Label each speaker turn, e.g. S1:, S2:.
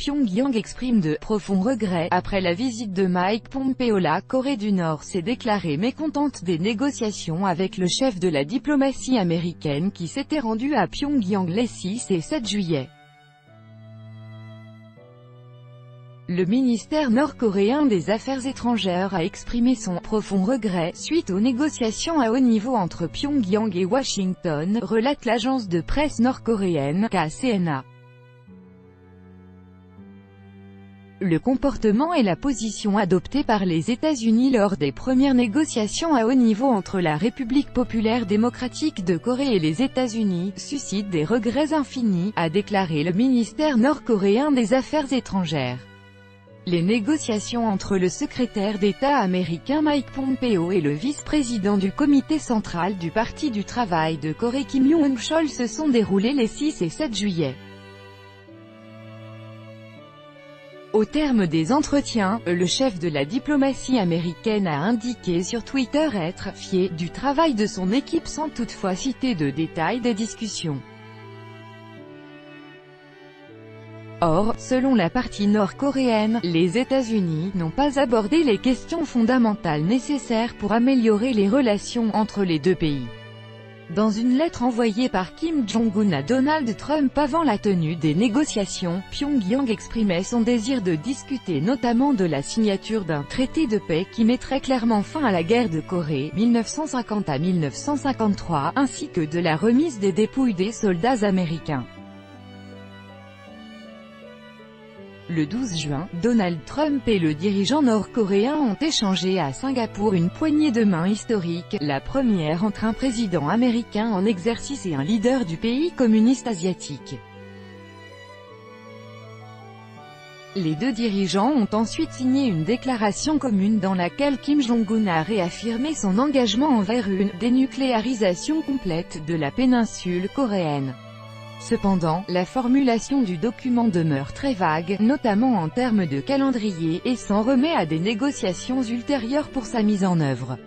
S1: Pyongyang exprime de profonds regrets. Après la visite de Mike Pompeo, la Corée du Nord s'est déclarée mécontente des négociations avec le chef de la diplomatie américaine qui s'était rendu à Pyongyang les 6 et 7 juillet. Le ministère nord-coréen des Affaires étrangères a exprimé son « profond regret » suite aux négociations à haut niveau entre Pyongyang et Washington, relate l'agence de presse nord-coréenne KCNA. Le comportement et la position adoptée par les États-Unis lors des premières négociations à haut niveau entre la République populaire démocratique de Corée et les États-Unis suscitent des regrets infinis, a déclaré le ministère nord-coréen des Affaires étrangères. Les négociations entre le secrétaire d'État américain Mike Pompeo et le vice-président du comité central du Parti du travail de Corée Kim Yong-chol se sont déroulées les 6 et 7 juillet. Au terme des entretiens, le chef de la diplomatie américaine a indiqué sur Twitter être « fier » du travail de son équipe sans toutefois citer de détails des discussions. Or, selon la partie nord-coréenne, les États-Unis n'ont pas abordé les questions fondamentales nécessaires pour améliorer les relations entre les deux pays. Dans une lettre envoyée par Kim Jong-un à Donald Trump avant la tenue des négociations, Pyongyang exprimait son désir de discuter notamment de la signature d'un traité de paix qui mettrait clairement fin à la guerre de Corée 1950 à 1953, ainsi que de la remise des dépouilles des soldats américains. Le 12 juin, Donald Trump et le dirigeant nord-coréen ont échangé à Singapour une poignée de main historique, la première entre un président américain en exercice et un leader du pays communiste asiatique. Les deux dirigeants ont ensuite signé une déclaration commune dans laquelle Kim Jong-un a réaffirmé son engagement envers une « dénucléarisation complète » de la péninsule coréenne. Cependant, la formulation du document demeure très vague, notamment en termes de calendrier, et s'en remet à des négociations ultérieures pour sa mise en œuvre.